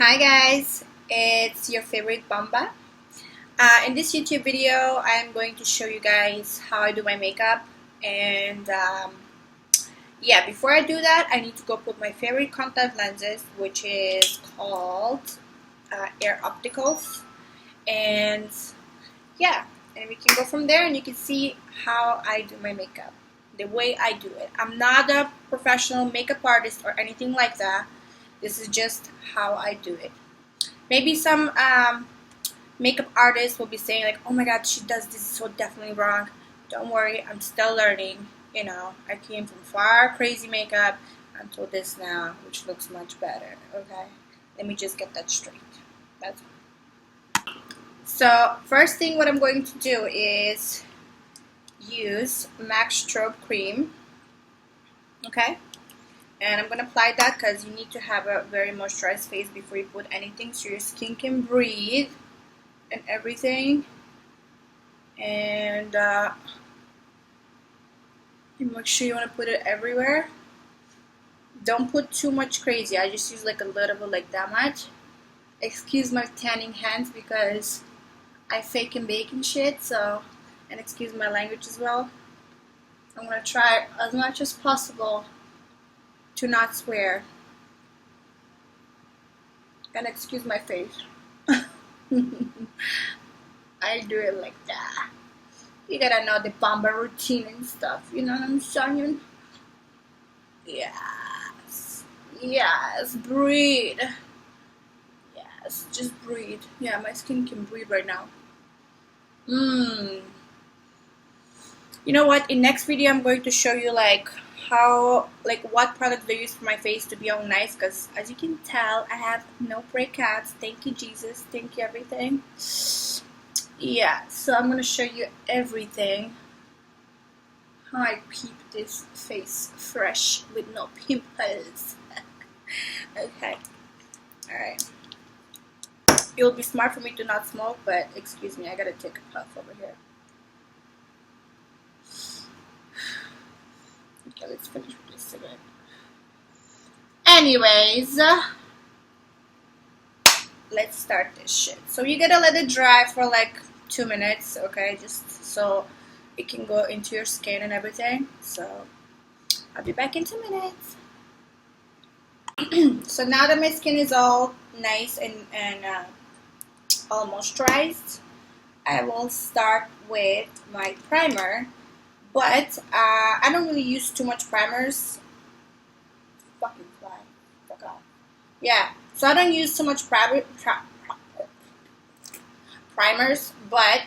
Hi guys, it's your favorite Bamba. In this YouTube video, I'm going to show you guys how I do my makeup. And yeah, before I do that, I need to go put my favorite contact lenses, which is called Air Opticals. And yeah, and we can go from there and you can see how I do my makeup, the way I do it. I'm not a professional makeup artist or anything like that. This is just how I do it. Maybe some makeup artists will be saying like, oh my god, she does this so definitely wrong. Don't worry, I'm still learning. You know, I came from far crazy makeup until this now, which looks much better. Okay, let me just get that straight. That's all. So first thing what I'm going to do is use MAC Strobe Cream. Okay. And I'm going to apply that because you need to have a very moisturized face before you put anything so your skin can breathe and everything. And you make sure you want to put it everywhere. Don't put too much crazy. I just use like a little bit, like that much. Excuse my tanning hands because I fake and bake and shit, so, and excuse my language as well. I'm going to try as much as possible to not swear. And excuse my face. I do it like that. You gotta know the Bamba routine and stuff. You know what I'm saying? Yes. Yes. Breathe. Yes. Just breathe. Yeah, my skin can breathe right now. You know what? In next video, I'm going to show you like what products they use for my face to be all nice, because as you can tell I have no breakouts. Thank you Jesus, thank you everything. Yeah, so I'm gonna show you everything, how I keep this face fresh with no pimples. Okay, alright, it would be smart for me to not smoke, but excuse me, I gotta take a puff over here. Okay, let's finish with this cigarette. Anyways, let's start this shit. So you gotta let it dry for like 2 minutes, okay? Just so it can go into your skin and everything. So I'll be back in 2 minutes. So now that my skin is all nice and all moisturized, I will start with my primer. But I don't really use too much primers. Fucking fly. Fuck off. Yeah, so I don't use too much primers, but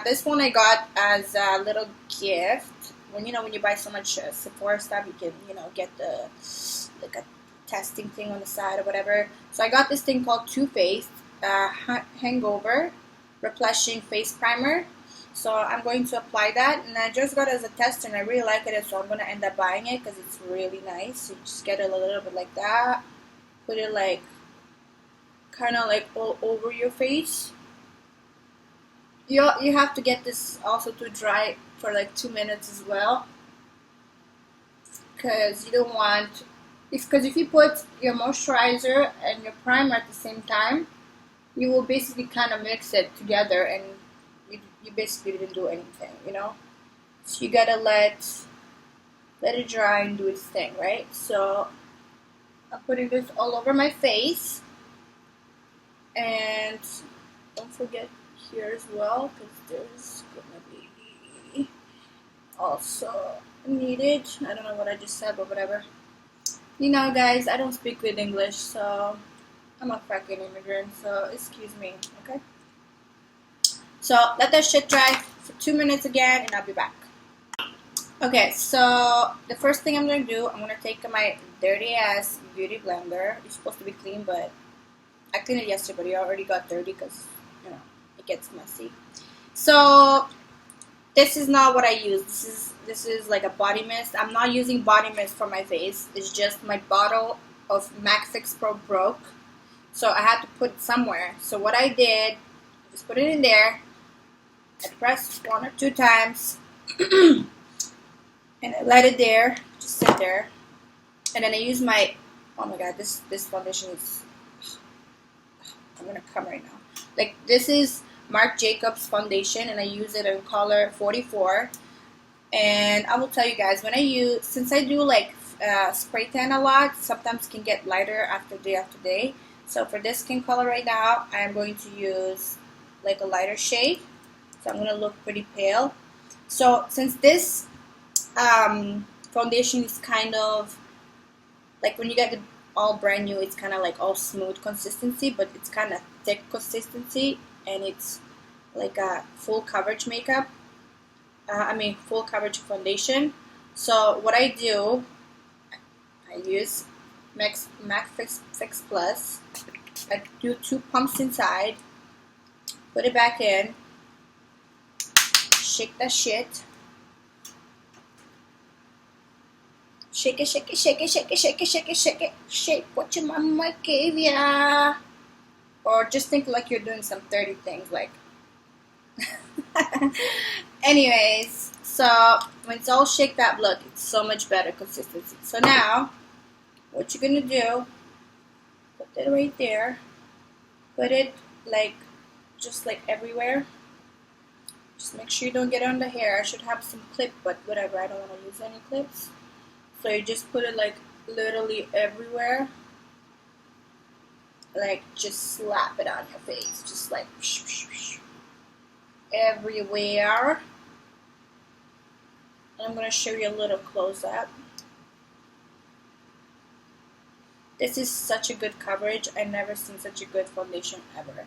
this one I got as a little gift. When you buy so much Sephora stuff, you can get the like a testing thing on the side or whatever. So I got this thing called Too Faced Hangover Replenishing Face Primer. So I'm going to apply that, and I just got it as a test and I really like it, so I'm going to end up buying it because it's really nice. You just get it a little bit like that, put it like kind of like all over your face. You have to get this also to dry for like 2 minutes as well, because you don't want, because if you put your moisturizer and your primer at the same time, you will basically kind of mix it together and you basically didn't do anything, So you gotta let it dry and do its thing, right? So I'm putting this all over my face, and don't forget here as well, because there's gonna be also needed. I don't know what I just said, but whatever. Guys, I don't speak good English, so I'm a fucking immigrant, so excuse me, okay? So let that shit dry for 2 minutes again, and I'll be back. Okay, so the first thing I'm going to do, I'm going to take my dirty ass beauty blender. It's supposed to be clean, but I cleaned it yesterday, but it already got dirty because, it gets messy. So this is not what I use. This is like a body mist. I'm not using body mist for my face. It's just my bottle of MAC Fix Pro broke, so I had to put it somewhere. So what I did, just put it in there. I pressed 1 or 2 times and I let it there, just sit there. And then I use my, oh my god, this foundation is I'm gonna come right now. Like, this is Marc Jacobs foundation, and I use it in color 44. And I will tell you guys, when I use, since I do like spray tan a lot, sometimes can get lighter after day. So for this skin color right now, I am going to use like a lighter shade. So I'm going to look pretty pale. So since this foundation is kind of, like when you get it all brand new, it's kind of like all smooth consistency, but it's kind of thick consistency, and it's like a full coverage makeup. Full coverage foundation. So what I do, I use MAC Fix Plus. I do 2 pumps inside, put it back in, shake that shit, shake it, shake it, shake it, shake it, shake it, shake it, shake it, shake what your mama gave ya. Or just think like you're doing some 30 things, like. Anyways, so when it's all shaked up, look, it's so much better consistency. So now, what you're gonna do, put it right there, put it like, just like everywhere. Just make sure you don't get on the hair. I should have some clip, but whatever, I don't want to use any clips. So you just put it like literally everywhere. Like, just slap it on your face, just like everywhere. I'm going to show you a little close-up. This is such a good coverage. I've never seen such a good foundation ever.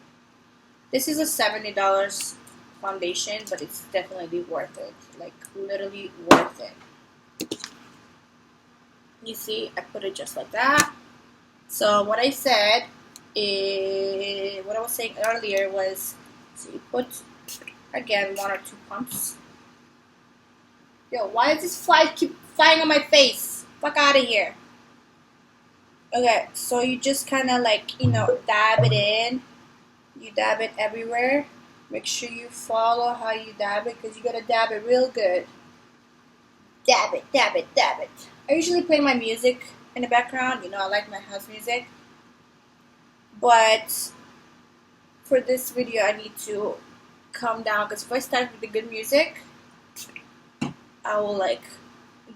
This is a $70 foundation, but it's definitely worth it. Like, literally worth it. You see, I put it just like that. So what I said is, what I was saying earlier was, so you put, again, 1 or 2 pumps. Yo, why does this fly keep flying on my face? Fuck out of here. Okay, so you just kind of like, dab it in. You dab it everywhere. Make sure you follow how you dab it, because you gotta dab it real good. Dab it, dab it, dab it. I usually play my music in the background. I like my house music. But for this video, I need to calm down, because if I start with the good music, I will like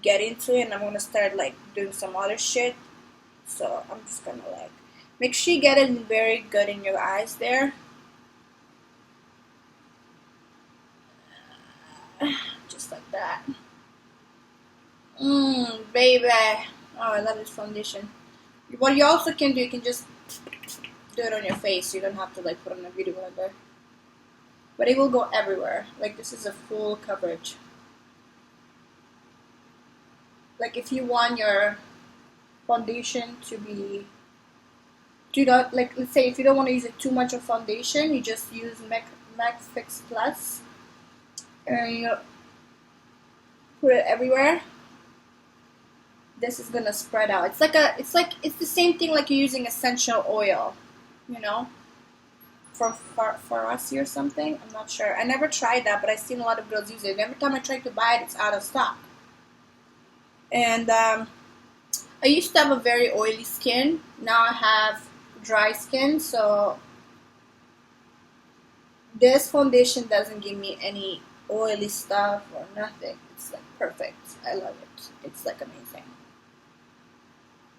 get into it, and I'm gonna start like doing some other shit. So I'm just gonna like make sure you get it very good in your eyes there. Just like that. Baby. Oh, I love this foundation. What you also can do, you can just do it on your face. You don't have to like put on a beauty blender. But it will go everywhere. Like, this is a full coverage. Like, if you want your foundation to be, like, let's say if you don't want to use it too much of foundation, you just use MAC Fix Plus, and you put it everywhere. This is gonna spread out. It's the same thing like you're using essential oil, from Farasi or something. I'm not sure. I never tried that, but I've seen a lot of girls use it. And every time I try to buy it, it's out of stock. And I used to have a very oily skin. Now I have dry skin, so this foundation doesn't give me any oily stuff or nothing. It's like perfect. I love it. It's like amazing.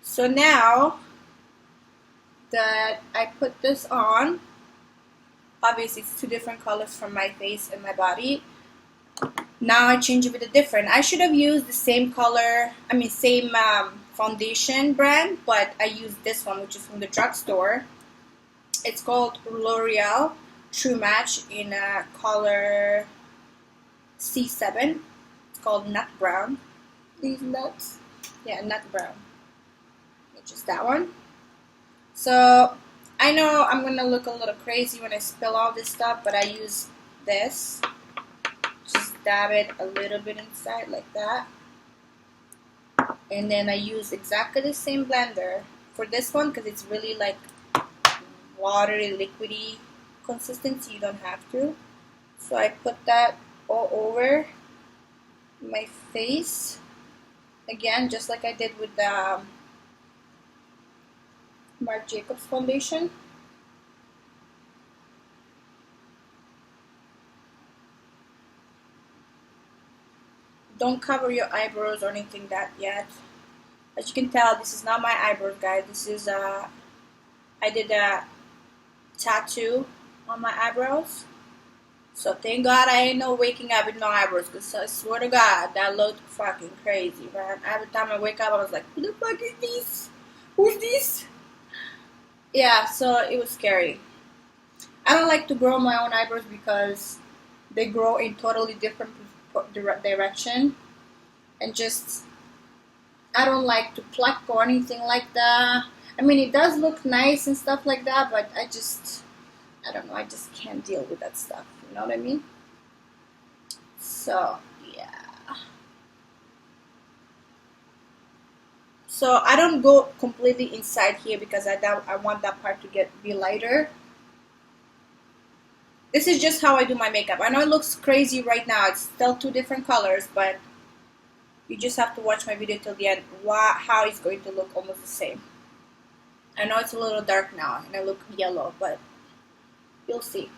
So now that I put this on, obviously it's 2 different colors from my face and my body. Now I change it with a different. I should have used the same color, same foundation brand, but I used this one, which is from the drugstore. It's called L'Oreal True Match in color C7. It's called Nut Brown. These nuts? Yeah, Nut Brown. Which is that one. So I know I'm gonna look a little crazy when I spill all this stuff, but I use this. Just dab it a little bit inside like that. And then I use exactly the same blender for this one, because it's really like watery, liquidy consistency. You don't have to. So I put that all over my face. Again, just like I did with the Marc Jacobs foundation. don't cover your eyebrows or anything that yet. As you can tell, this is not my eyebrows, guys. This is I did a tattoo on my eyebrows. So thank God I ain't no waking up with no eyebrows, because I swear to God, that looked fucking crazy, man. Every time I wake up, I was like, who the fuck is this? Who's this? Yeah, so it was scary. I don't like to grow my own eyebrows because they grow in totally different direction, and just I don't like to pluck or anything like that. I mean, it does look nice and stuff like that, but I don't know, I just can't deal with that stuff, you know what I mean? So, yeah. So, I don't go completely inside here because I want that part to be lighter. This is just how I do my makeup. I know it looks crazy right now. It's still two different colors, but you just have to watch my video till the end. How it's going to look almost the same. I know it's a little dark now and I look yellow, but you'll see.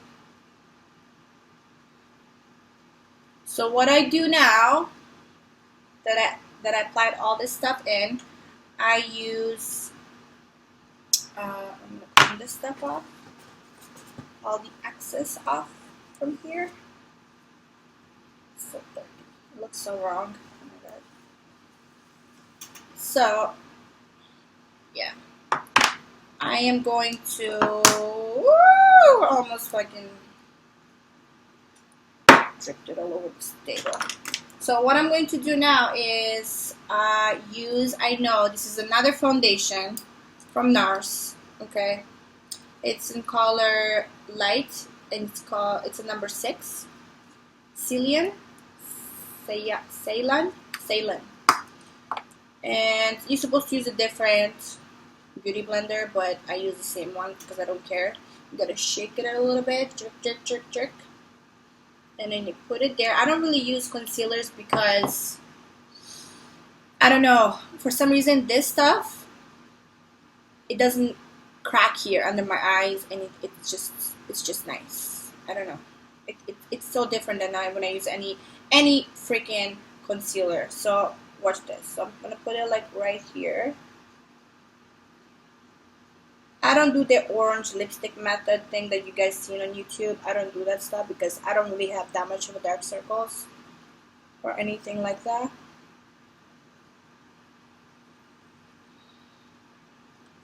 So what I do now that I applied all this stuff in, I use I'm gonna clean this stuff off, all the excess off from here. So dirty. It looks so wrong. Oh my God. So yeah, I am going to almost fucking dripped it all over this table. So what I'm going to do now is I know this is another foundation from NARS, okay? It's in color light, and it's a number 6, Ceylon, and you're supposed to use a different beauty blender, but I use the same one because I don't care. You gotta shake it a little bit, jerk, jerk, jerk, jerk. And then you put it there. I don't really use concealers because, I don't know, for some reason this stuff, it doesn't crack here under my eyes, and it's just nice. I don't know. It's so different than when I use any freaking concealer. So watch this. So I'm gonna put it like right here. I don't do the orange lipstick method thing that you guys seen on YouTube. I don't do that stuff because I don't really have that much of a dark circles or anything like that.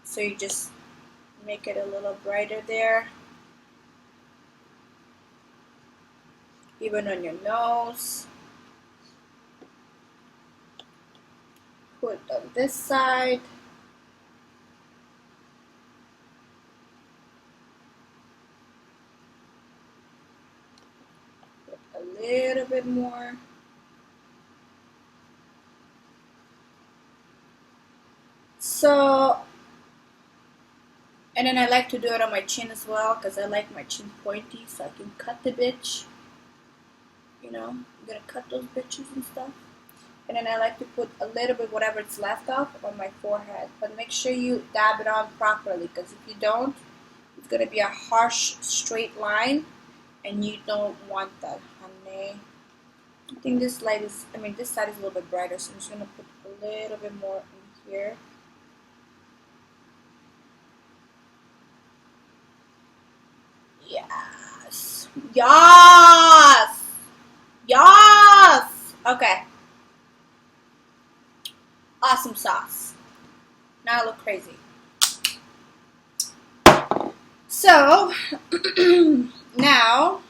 So you just make it a little brighter there. Even on your nose. Put it on this side. Little bit more. So, and then I like to do it on my chin as well because I like my chin pointy, so I can cut the bitch. You know, I'm gonna cut those bitches and stuff. And then I like to put a little bit, whatever it's left of, on my forehead. But make sure you dab it on properly, because if you don't, it's gonna be a harsh straight line, and you don't want that, honey. I think this side is a little bit brighter, so I'm just gonna put a little bit more in here. Yes. Yes. Yes. Okay. Awesome sauce. Now I look crazy. So, now,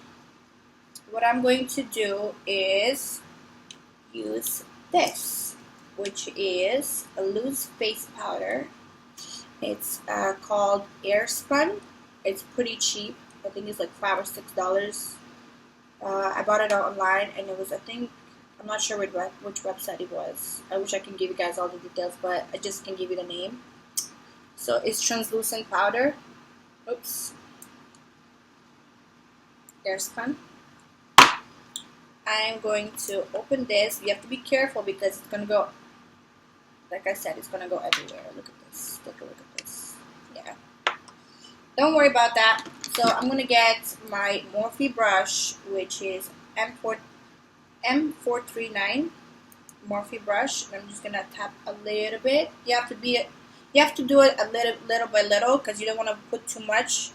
what I'm going to do is use this, which is a loose face powder. It's called Airspun. It's pretty cheap. I think it's like $5 or $6. I bought it online, and it was, I'm not sure which website it was. I wish I can give you guys all the details, but I just can give you the name. So it's translucent powder. Oops. Airspun. I'm going to open this. You have to be careful because it's gonna go, like I said, it's gonna go everywhere. Look at this. Take a look at this. Yeah. Don't worry about that. So I'm gonna get my Morphe brush, which is M439. Morphe brush, and I'm just gonna tap a little bit. You have to do it a little by little, because you don't want to put too much.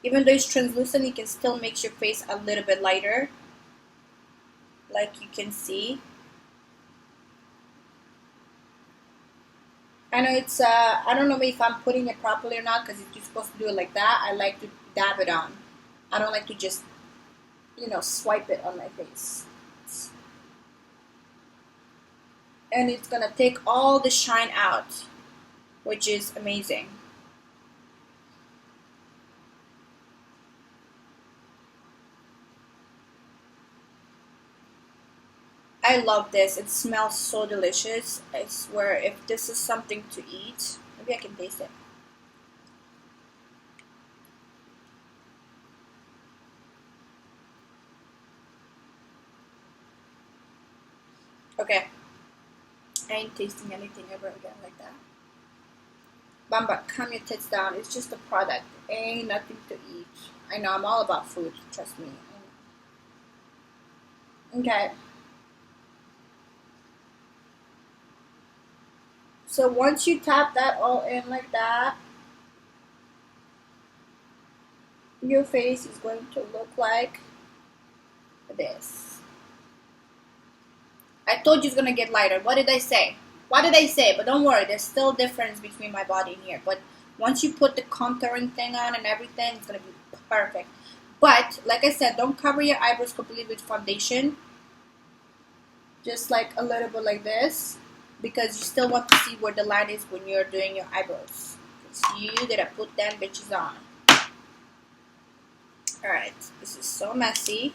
Even though it's translucent, it can still make your face a little bit lighter, like you can see. I know it's I don't know if I'm putting it properly or not, because you're supposed to do it like that. I like to dab it on. I don't like to just, you know, swipe it on my face. And it's gonna take all the shine out, which is amazing. I love this. It smells so delicious. I swear, if this is something to eat, maybe I can taste it. Okay. I ain't tasting anything ever again like that. Bamba, calm your tits down. It's just a product. Ain't nothing to eat. I know, I'm all about food. Trust me. Okay. So once you tap that all in like that, your face is going to look like this. I told you it's going to get lighter. What did I say? What did I say? But don't worry, there's still a difference between my body and here. But once you put the contouring thing on and everything, it's going to be perfect. But, like I said, don't cover your eyebrows completely with foundation. Just like a little bit like this. Because you still want to see where the line is when you're doing your eyebrows. Because you gotta put them bitches on. Alright, this is so messy.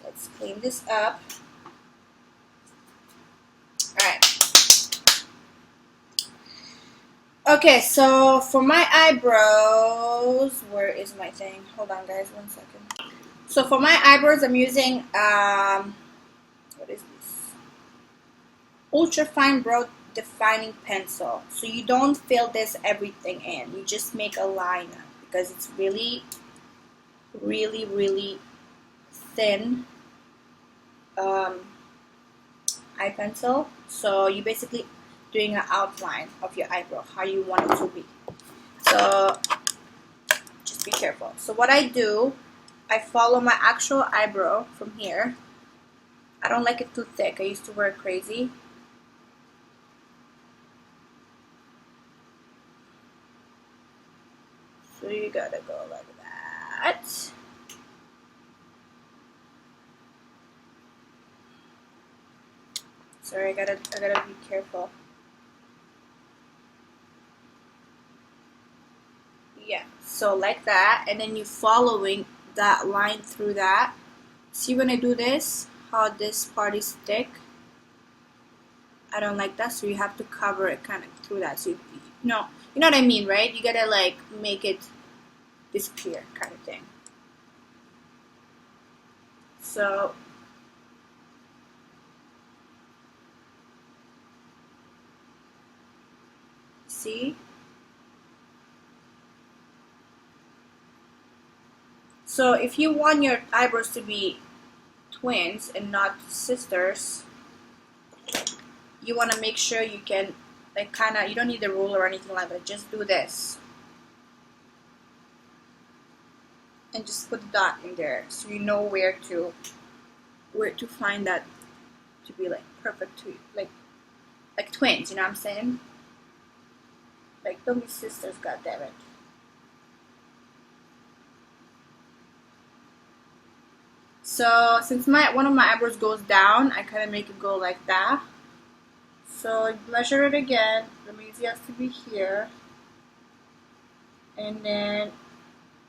Let's clean this up. Alright. Okay, so for my eyebrows, where is my thing? Hold on guys, 1 second. So for my eyebrows, I'm using, what is this? Ultra Fine Brow Defining Pencil. So you don't fill this everything in. You just make a line because it's really, really, really thin eye pencil. So you basically doing an outline of your eyebrow, how you want it to be. So just be careful. So what I do, I follow my actual eyebrow from here. I don't like it too thick. I used to wear it crazy. So you gotta go like that. Sorry, I gotta be careful. Yeah, so like that, and then you following that line through that. See when I do this, how this part is thick? I don't like that, so you have to cover it kind of through that. So you know what I mean, right? You gotta like make it disappear, kind of thing. So see? So if you want your eyebrows to be twins and not sisters, you want to make sure you can like kind of, you don't need a ruler or anything like that. Just do this. And just put the dot in there so you know where to find that to be like perfect to like twins, you know what I'm saying? Like don't be sisters, goddammit. So since one of my eyebrows goes down, I kind of make it go like that. So measure it again. That means it has to be here. And then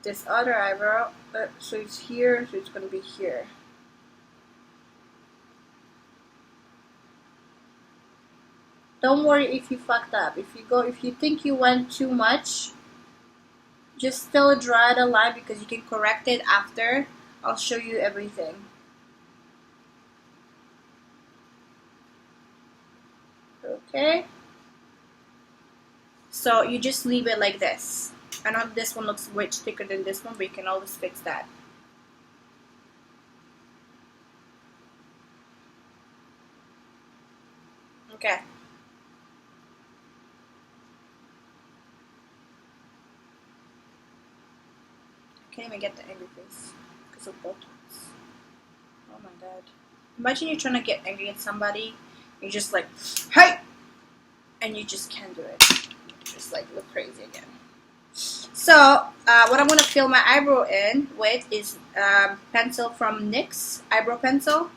this other eyebrow, so it's here, so it's gonna be here. Don't worry if you fucked up. If you think you went too much, just still draw the line because you can correct it after. I'll show you everything. Okay. So you just leave it like this. I know this one looks way thicker than this one, but you can always fix that. Okay. I can't even get the angry face because of Botox. Oh my god. Imagine you're trying to get angry at somebody, you're just like, hey! And you just can't do it. You just like look crazy again. So, what I'm going to fill my eyebrow in with is pencil from NYX eyebrow pencil.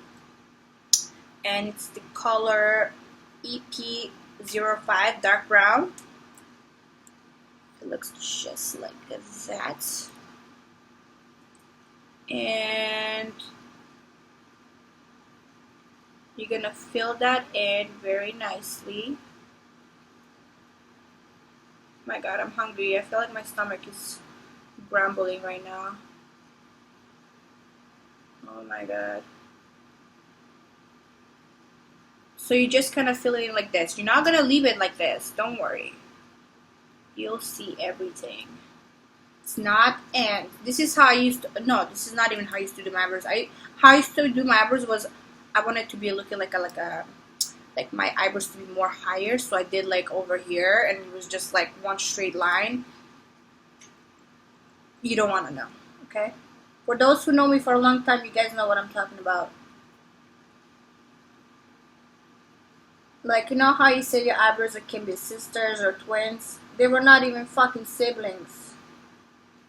And it's the color EP05 dark brown. It looks just like that. And you're gonna fill that in very nicely. My god, I'm hungry. I feel like my stomach is grumbling right now. Oh my god. So you just kind of fill it in like this. You're not gonna leave it like this. Don't worry. You'll see everything. It's not, and this is how I used to, no, this is not even how I used to do my eyebrows. How I used to do my eyebrows was, I wanted to be looking like my eyebrows to be more higher, so I did like over here, and it was just like one straight line. You don't want to know, okay? For those who know me for a long time, you guys know what I'm talking about. Like, you know how you say your eyebrows can be sisters or twins? They were not even fucking siblings.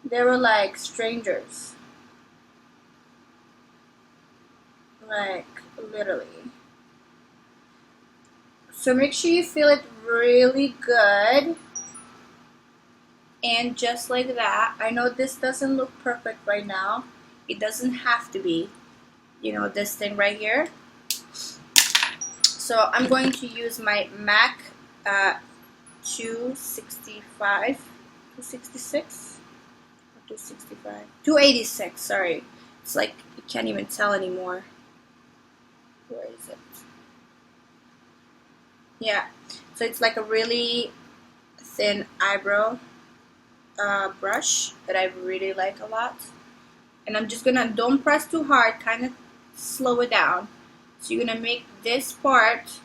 They were like strangers. Like, literally. So make sure you feel it really good. And just like that. I know this doesn't look perfect right now. It doesn't have to be. You know, this thing right here. So I'm going to use my MAC 265, 266. 265, 286, sorry. It's like you can't even tell anymore. Where is it? Yeah, so it's like a really thin eyebrow brush that I really like a lot. And I'm just gonna, don't press too hard, kind of slow it down. So you're gonna make this part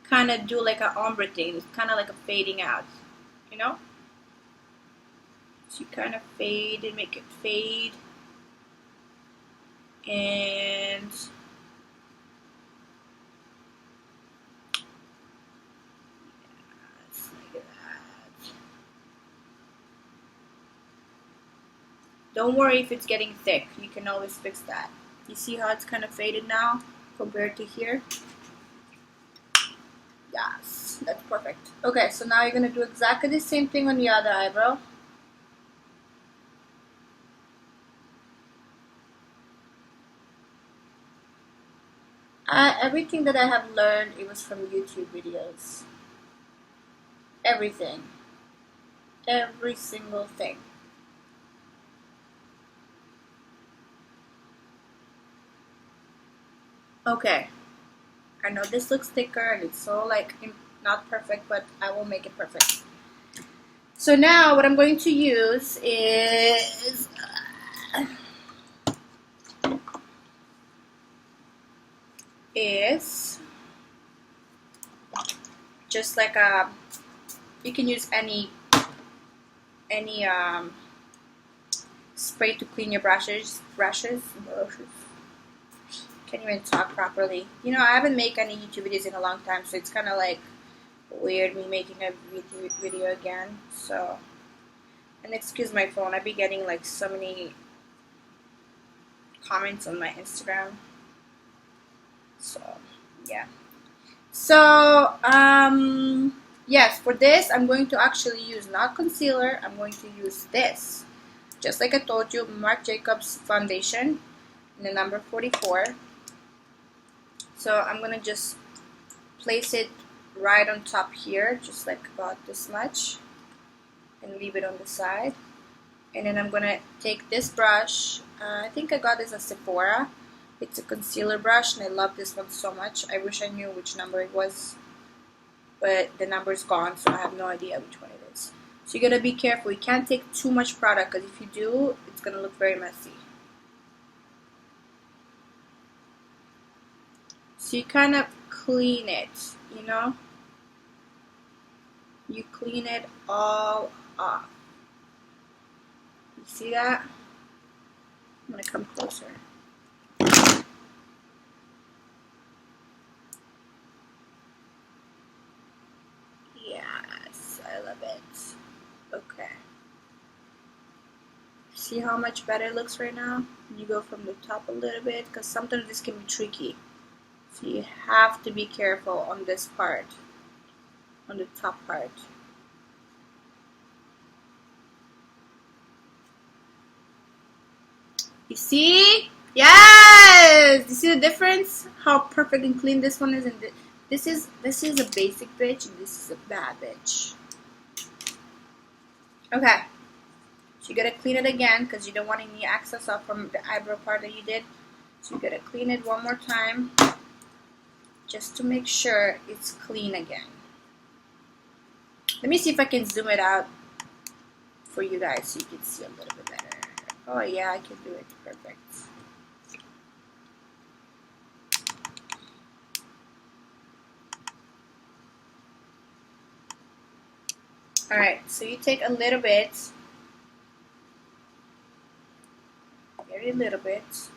kind of do like an ombre thing. It's kind of like a fading out, you know? So you kind of fade and make it fade. And yes, like that. Don't worry if it's getting thick. You can always fix that. You see how it's kind of faded now compared to here? Yes, that's perfect. Okay, so now you're going to do exactly the same thing on the other eyebrow. Everything that I have learned, it was from YouTube videos. Everything. Every single thing. Okay. I know this looks thicker and it's so like not perfect, but I will make it perfect. So now what I'm going to use is just like you can use any spray to clean your brushes. Can't even talk properly. You know, I haven't made any YouTube videos in a long time, so it's kind of like weird me making a video again. So, and excuse my phone, I've been getting like so many comments on my Instagram. So, yeah. So, yes, for this, I'm going to actually use not concealer. I'm going to use this. Just like I told you, Marc Jacobs foundation in the number 44. So I'm going to just place it right on top here, just like about this much, and leave it on the side. And then I'm going to take this brush. I think I got this at Sephora. It's a concealer brush, and I love this one so much. I wish I knew which number it was, but the number is gone, so I have no idea which one it is. So you got to be careful. You can't take too much product, because if you do, it's going to look very messy. So you kind of clean it. you know, you clean it all off. You see that? I'm gonna come closer. Yes, I love it. Okay. See how much better it looks right now? You go from the top a little bit, because sometimes this can be tricky. So you have to be careful on this part, on the top part. You see? Yes! You see the difference? How perfect and clean this one is, and this is a basic bitch, and this is a bad bitch. Okay. So you gotta clean it again because you don't want any excess off from the eyebrow part that you did. So you gotta clean it one more time just to make sure it's clean again. Let me see if I can zoom it out for you guys so you can see a little bit better. Oh yeah, I can do it. Perfect. Alright, so you take a little bit, very little bit,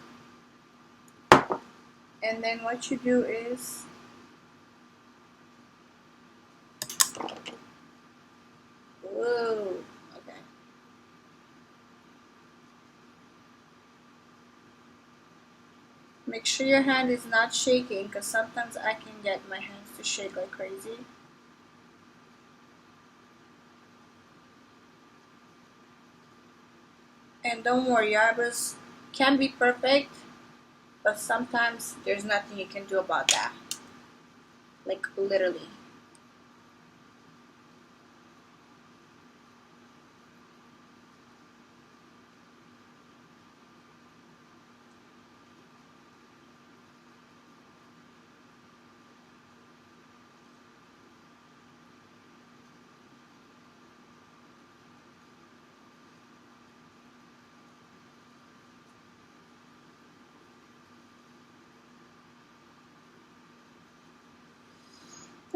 and then what you do is whoa, okay. Make sure your hand is not shaking because sometimes I can get my hands to shake like crazy. And don't worry, your eyebrows can be perfect, but sometimes there's nothing you can do about that. Like literally.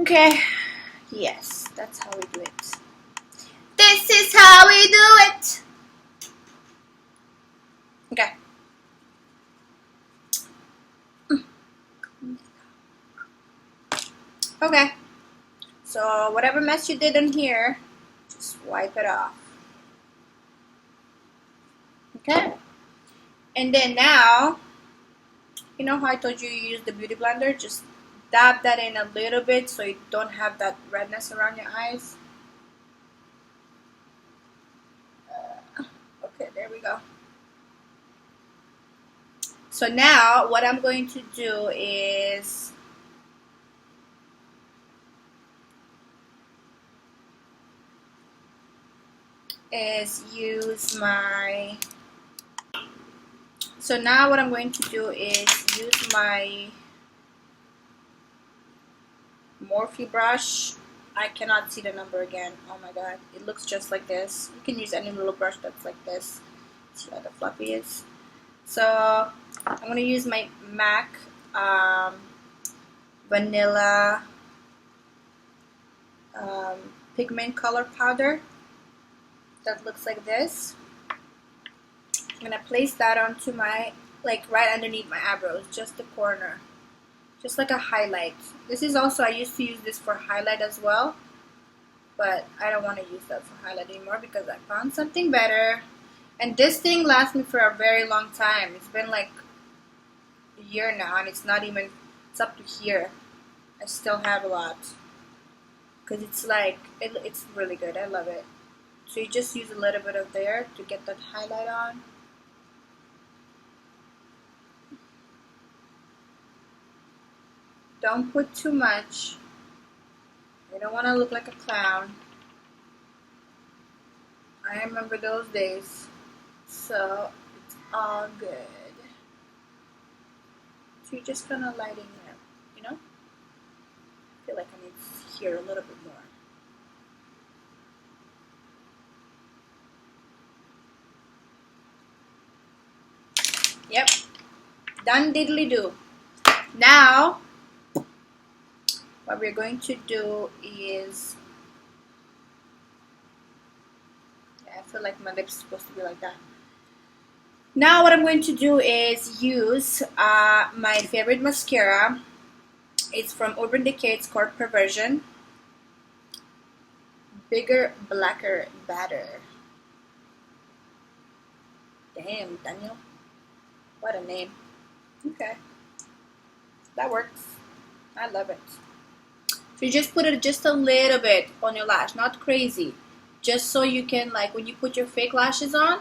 Okay, yes, that's how we do it. This is how we do it. Okay. Okay, so whatever mess you did in here, just wipe it off. Okay, and then now, you know how I told you use the beauty blender? Just dab that in a little bit so you don't have that redness around your eyes. Okay, there we go. So now what I'm going to do is use my, so now what I'm going to do is use my Morphe brush. I cannot see the number again. Oh my god, it looks just like this. You can use any little brush that's like this. See how the fluffy is. So I'm going to use my MAC Vanilla Pigment Color Powder that looks like this. I'm going to place that onto my, like right underneath my eyebrows, just the corner. Just like a highlight. This is also, I used to use this for highlight as well, but I don't want to use that for highlight anymore because I found something better. And this thing lasts me for a very long time. It's been like a year now, and it's not even, it's up to here. I still have a lot because it's like, it's really good. I love it. So you just use a little bit of there to get that highlight on. Don't put too much. You don't want to look like a clown. I remember those days. So it's all good. So you're just gonna lighten it up, you know? I feel like I need to hear a little bit more. Yep. Done diddly do. Now, what we're going to do is, I feel like my lips are supposed to be like that. Now what I'm going to do is use my favorite mascara. It's from Urban Decay. It's called Perversion. Bigger, Blacker, Badder. Damn, Daniel. What a name. Okay. That works. I love it. So you just put it just a little bit on your lash, not crazy. Just so you can, like, when you put your fake lashes on,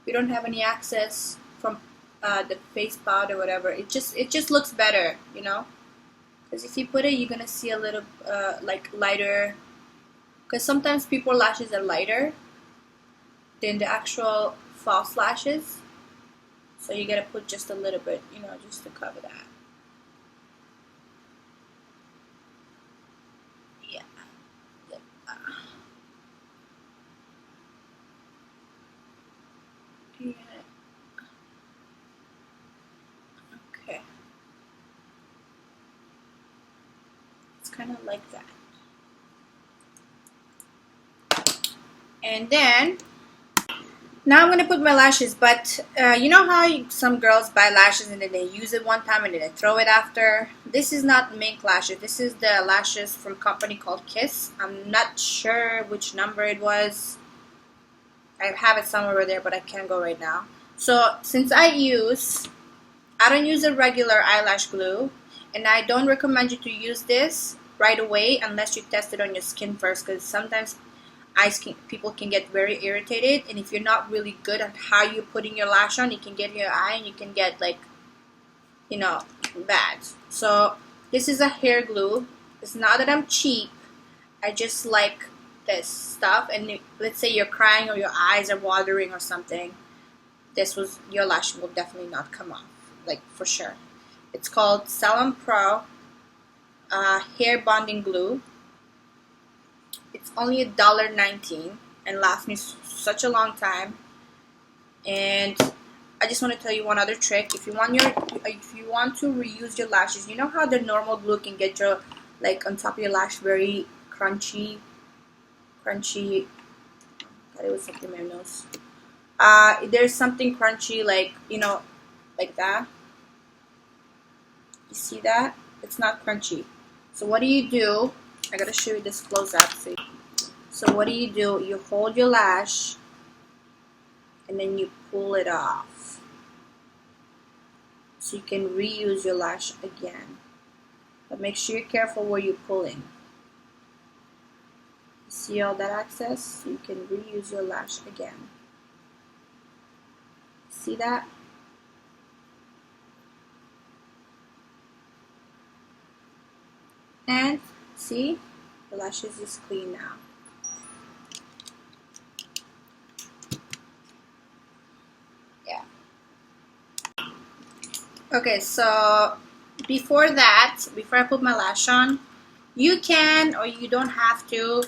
you don't have any excess from the face powder or whatever. It just looks better, you know. Because if you put it, you're gonna see a little like lighter. Because sometimes people's lashes are lighter than the actual false lashes. So you gotta put just a little bit, you know, just to cover that. Yeah. Yeah. Okay. It's kind of like that. And then now I'm gonna put my lashes, but you know how some girls buy lashes and then they use it one time and then they throw it after? This is not mink lashes. This is the lashes from a company called Kiss. I'm not sure which number it was. I have it somewhere over there, but I can't go right now. So since I don't use a regular eyelash glue, and I don't recommend you to use this right away unless you test it on your skin first, because sometimes people can get very irritated, and if you're not really good at how you're putting your lash on, it can get in your eye and you can get, like, you know, bad. So this is a hair glue. It's not that I'm cheap. I just like this stuff, and let's say you're crying or your eyes are watering or something, your lash will definitely not come off, like, for sure. It's called Salon Pro hair bonding glue. It's only $1.19 and lasts me such a long time. And I just want to tell you one other trick. If you want to reuse your lashes, you know how the normal glue can get your, like, on top of your lash very crunchy. God, it was something in my nose. There's something crunchy, like, you know, like that. You see that? It's not crunchy. So what do you do? I gotta show you this close up. So what do? You hold your lash and then you pull it off. So you can reuse your lash again. But make sure you're careful where you're pulling. See all that excess? You can reuse your lash again. See that? And see, the lashes is clean now. Yeah. Okay, so before I put my lash on, you can or you don't have to.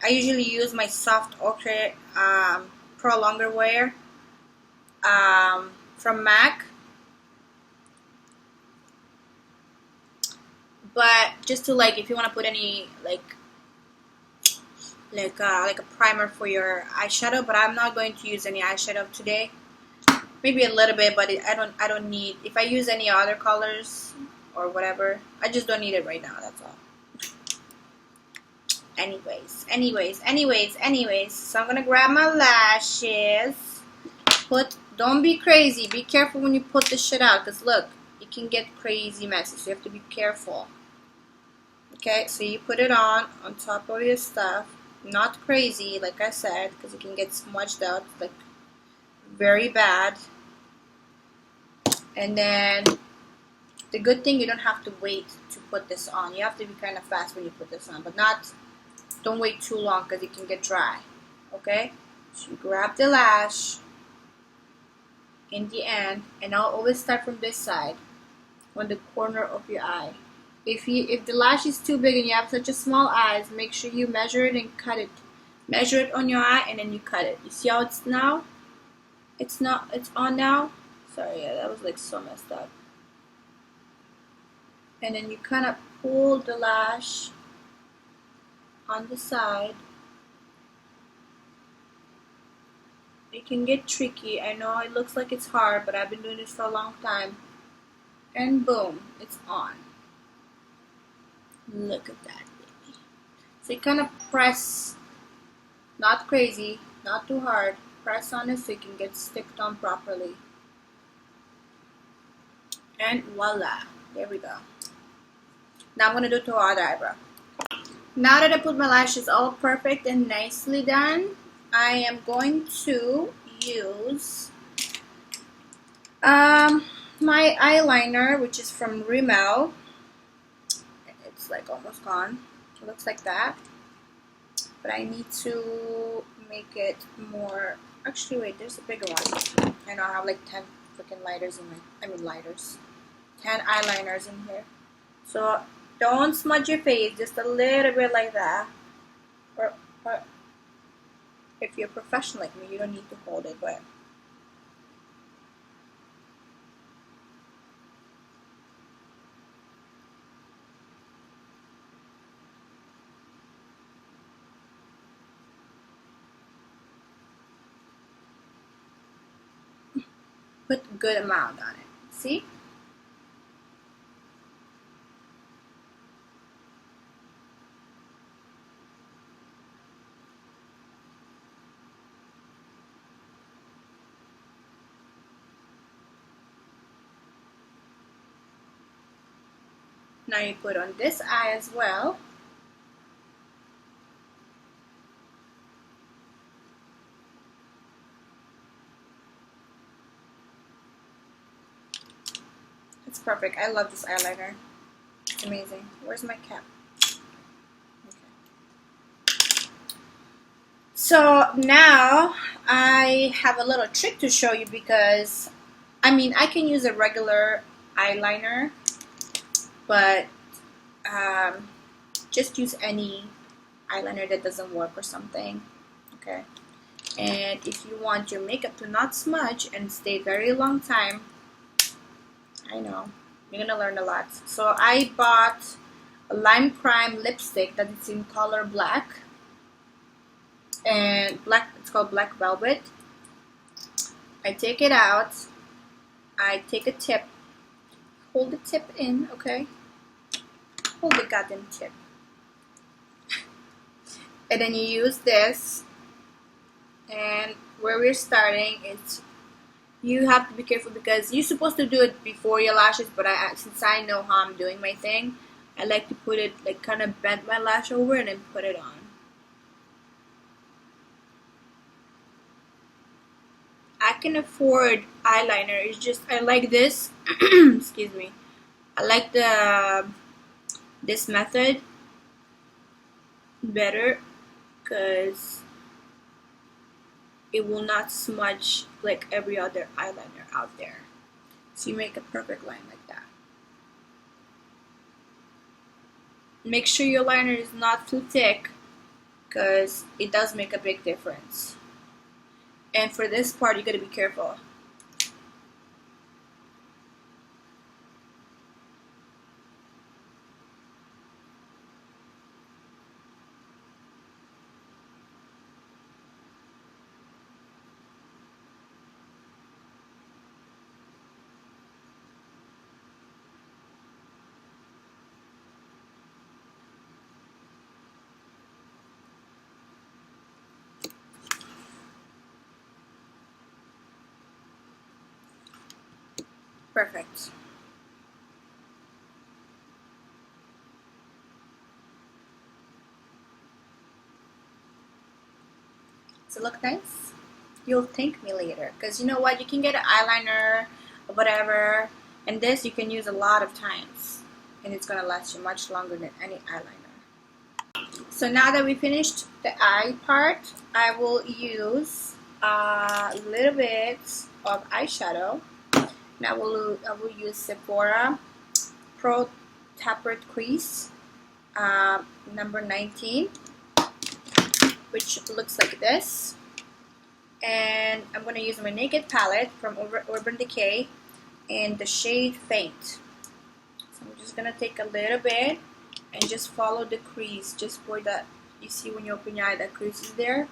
I usually use my soft ochre pro longer wear from MAC. But just to, like, if you want to put any like a primer for your eyeshadow, but I'm not going to use any eyeshadow today. Maybe a little bit, but I don't need. If I use any other colors or whatever, I just don't need it right now. That's all. Anyways. So I'm gonna grab my lashes. Don't be crazy. Be careful when you put this shit out, cause look, it can get crazy messy. So you have to be careful. Okay, so you put it on top of your stuff. Not crazy, like I said, because it can get smudged out, like, very bad. And then the good thing, you don't have to wait to put this on. You have to be kind of fast when you put this on, but don't wait too long because it can get dry. Okay, so you grab the lash in the end, and I'll always start from this side, on the corner of your eye. If the lash is too big and you have such a small eyes, make sure you measure it and cut it. Measure it on your eye and then you cut it. You see how it's now? It's on now. Sorry, yeah, that was like so messed up. And then you kind of pull the lash on the side. It can get tricky. I know it looks like it's hard, but I've been doing this for a long time. And boom, it's on. Look at that, baby. So you kind of press, not crazy, not too hard. Press on it so it can get sticked on properly. And voila, there we go. Now I'm going to do to our other eyebrow. Now that I put my lashes all perfect and nicely done, I am going to use my eyeliner, which is from Rimmel. It's like almost gone. It looks like that. But I need to make it more. Actually, wait, there's a bigger one. I know I have like 10 freaking lighters in my. 10 eyeliners in here. So don't smudge your face, just a little bit like that. Or if you're a professional like me, you don't need to hold it, but put good amount on it. See? Now you put on this eye as well. It's perfect. I love this eyeliner. It's amazing. Where's my cap? Okay. So now I have a little trick to show you because, I can use a regular eyeliner, but just use any eyeliner that doesn't work or something, okay? And if you want your makeup to not smudge and stay very long time, I know, you're gonna learn a lot. So I bought a lime crime lipstick that is in color black, and black, it's called Black Velvet. I take it out, I take a tip, hold the tip in, okay? Hold the goddamn tip. And then you use this, and where we're starting is, you have to be careful because you're supposed to do it before your lashes, but since I know how I'm doing my thing, I like to put it, like, kind of bend my lash over and then put it on. I can afford eyeliner, it's just, I like this, excuse me, I like this method better because it will not smudge like every other eyeliner out there. So you make a perfect line like that. Make sure your liner is not too thick because it does make a big difference. And for this part, you gotta be careful. Perfect. Does it look nice? You'll thank me later. Because you know what? You can get an eyeliner or whatever. And this you can use a lot of times. And it's going to last you much longer than any eyeliner. So now that we finished the eye part, I will use a little bit of eyeshadow. And I will use Sephora Pro Tapered Crease number 19, which looks like this. And I'm going to use my Naked palette from Urban Decay in the shade Faint. So I'm just going to take a little bit and just follow the crease, just for that. You see when you open your eye, that crease is there.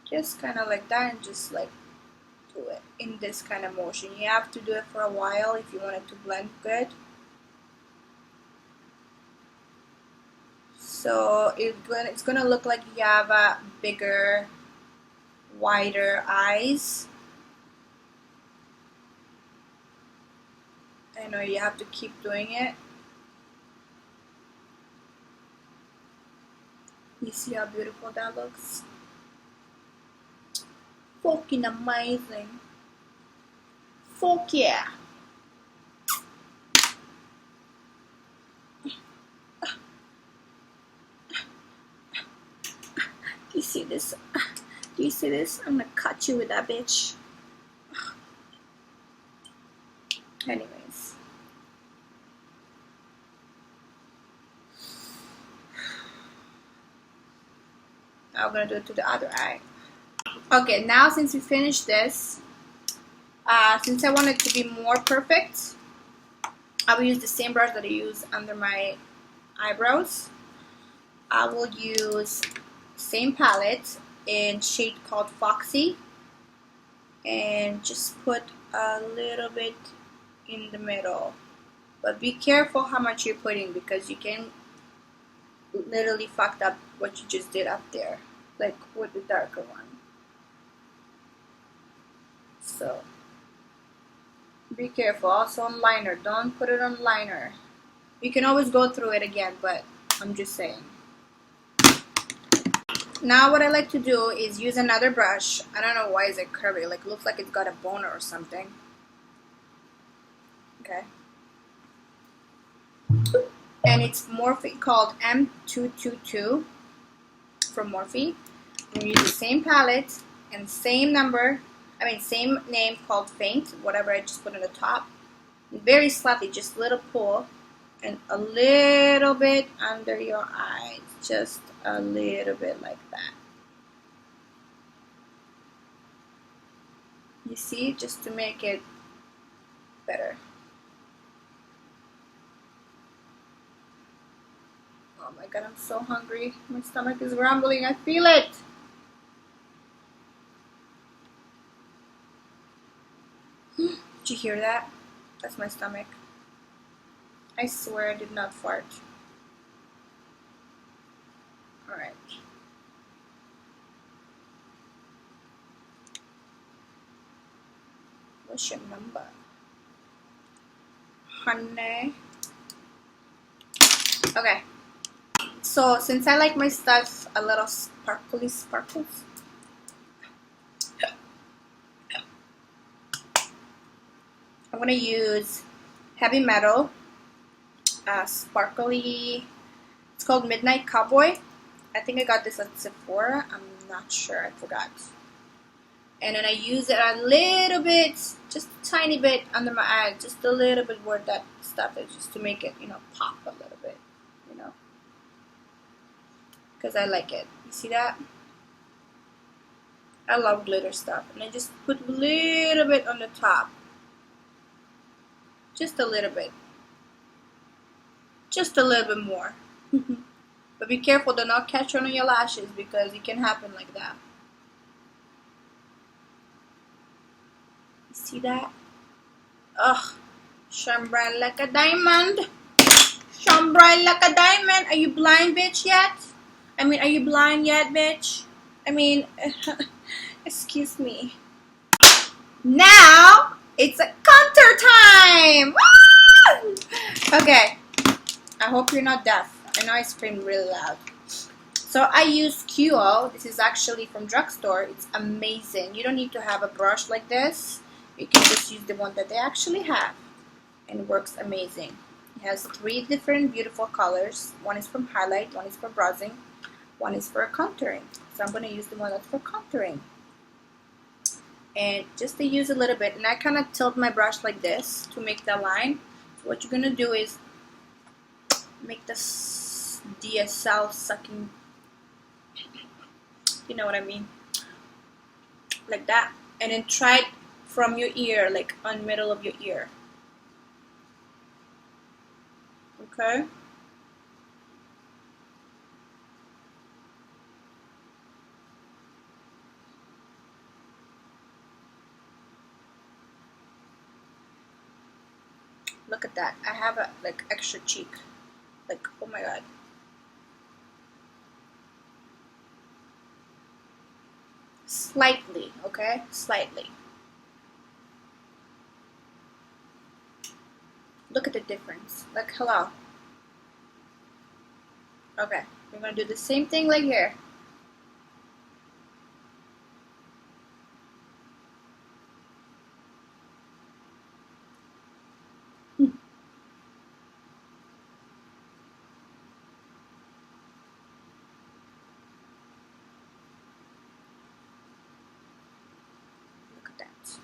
Just kind of like that, and just like do it in this kind of motion. You have to do it for a while if you want it to blend good. So it's gonna look like you have a bigger, wider eyes. I know you have to keep doing it. You see how beautiful that looks? Fucking amazing. Fuck yeah. Do you see this? Do you see this? I'm gonna cut you with that bitch. Anyways. Now we're gonna do it to the other eye. Okay, now since we finished this, since I want it to be more perfect, I will use the same brush that I use under my eyebrows. I will use same palette in shade called Foxy, and just put a little bit in the middle. But be careful how much you're putting, because you can literally fuck up what you just did up there, like with the darker one. So be careful. Also on liner, don't put it on liner. You can always go through it again, but I'm just saying. Now what I like to do is use another brush. I don't know why is it curvy, like looks like it's got a boner or something. Okay. And it's Morphe, called M222 from Morphe. And you use the same palette and same same name called Faint, whatever I just put on the top. Very slightly, just a little pull, and a little bit under your eyes, just a little bit like that. You see, just to make it better. Oh my god, I'm so hungry. My stomach is grumbling. I feel it. Did you hear that? That's my stomach. I swear I did not fart. Alright. What's your number? Honey. Okay. So since I like my stuff a little sparkles, I'm gonna use Heavy Metal, sparkly. It's called Midnight Cowboy. I think I got this at Sephora. I'm not sure. I forgot. And then I use it a little bit, just a tiny bit under my eye, just a little bit where that stuff is, just to make it, you know, pop a little bit, you know, because I like it. You see that? I love glitter stuff. And I just put a little bit on the top. Just a little bit. Just a little bit more. But be careful, do not catch on your lashes, because it can happen like that. You see that? Ugh. Shine bright like a diamond. Shine bright like a diamond. Are you blind, bitch, yet? I mean, are you blind yet, bitch? I mean, excuse me. Now, it's a contour time! Woo! Okay. I hope you're not deaf. I know I screamed really loud. So I use QO. This is actually from drugstore. It's amazing. You don't need to have a brush like this. You can just use the one that they actually have. And it works amazing. It has 3 different beautiful colors. One is from highlight, one is for bronzing, one is for contouring. So I'm going to use the one that's for contouring. And just to use a little bit. And I kind of tilt my brush like this to make the line. So what you're going to do is make this DSL sucking, you know what I mean, like that, and then try it from your ear, like on middle of your ear. Okay, Look at that. I have a like extra cheek. Like, oh my god. Slightly, okay? Slightly. Look at the difference. Like, hello. Okay, we're gonna do the same thing like here. Look at that.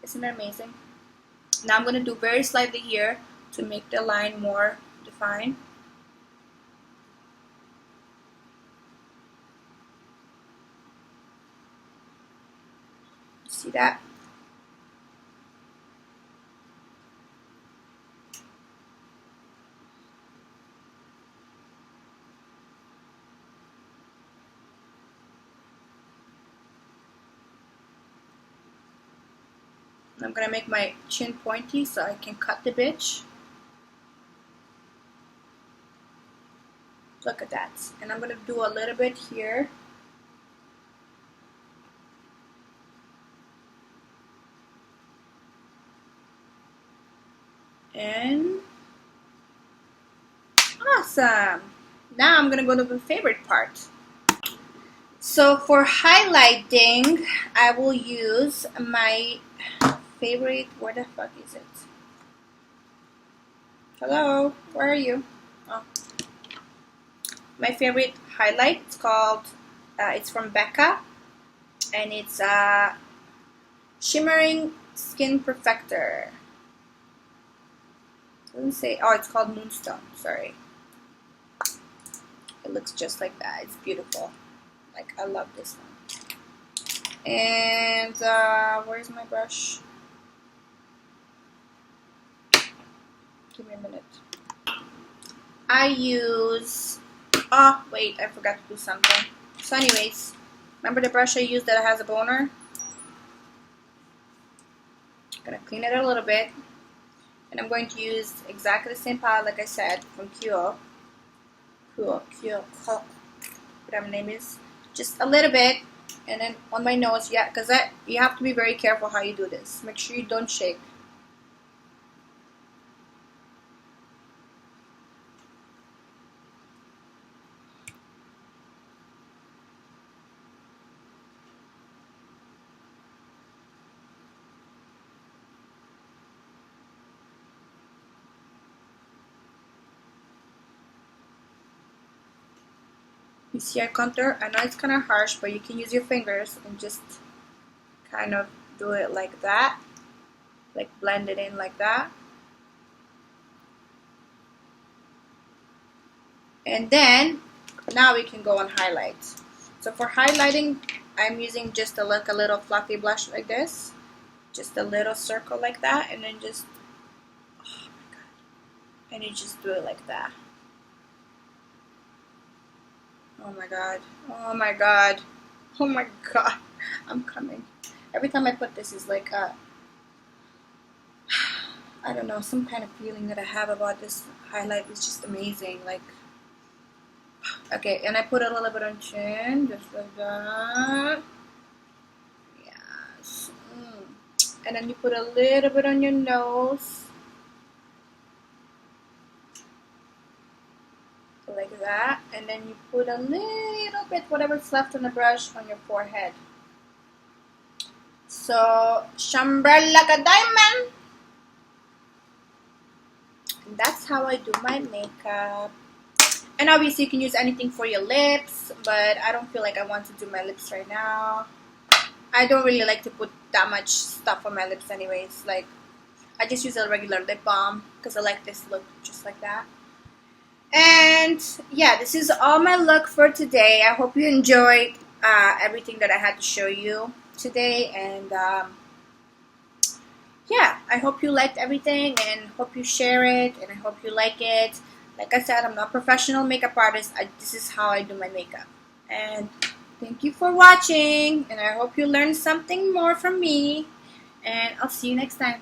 Isn't it amazing? Now I'm gonna do very slightly here to make the line more defined. See that? I'm gonna make my chin pointy so I can cut the bitch. Look at that. And I'm gonna do a little bit here. And awesome. Now I'm gonna go to the favorite part. So for highlighting, I will use my favorite, where the fuck is it? Hello, where are you? Oh. My favorite highlight, it's called, it's from Becca, and it's Shimmering Skin Perfector. It doesn't say, oh, it's called Moonstone, sorry. It looks just like that, it's beautiful. Like, I love this one. And where's my brush? Give me a minute. I use, oh wait, I forgot to do something. So anyways, remember the brush I used that has a boner? I'm gonna clean it a little bit. And I'm going to use exactly the same palette like I said from Kyo. Whatever name is. Just a little bit. And then on my nose, yeah, because you have to be very careful how you do this. Make sure you don't shake. You see I contour? I know it's kind of harsh, but you can use your fingers and just kind of do it like that. Like blend it in like that. And then, now we can go on highlights. So for highlighting, I'm using just a little fluffy blush like this. Just a little circle like that, and then just, oh my god. And you just do it like that. Oh my god. Oh my god. Oh my god. I'm coming. Every time I put this is like a, I don't know, some kind of feeling that I have about this highlight is just amazing. Like, okay, and I put a little bit on chin, just like that. Yes. And then you put a little bit on your nose. Like that, and then you put a little bit, whatever's left on the brush, on your forehead. So, shambhala like a diamond. And that's how I do my makeup. And obviously you can use anything for your lips, but I don't feel like I want to do my lips right now. I don't really like to put that much stuff on my lips anyways. Like, I just use a regular lip balm because I like this look just like that. And yeah, this is all my look for today. I hope you enjoyed everything that I had to show you today. And yeah, I hope you liked everything and hope you share it and I hope you like it. Like I said, I'm not a professional makeup artist. This is how I do my makeup. And thank you for watching. And I hope you learned something more from me. And I'll see you next time.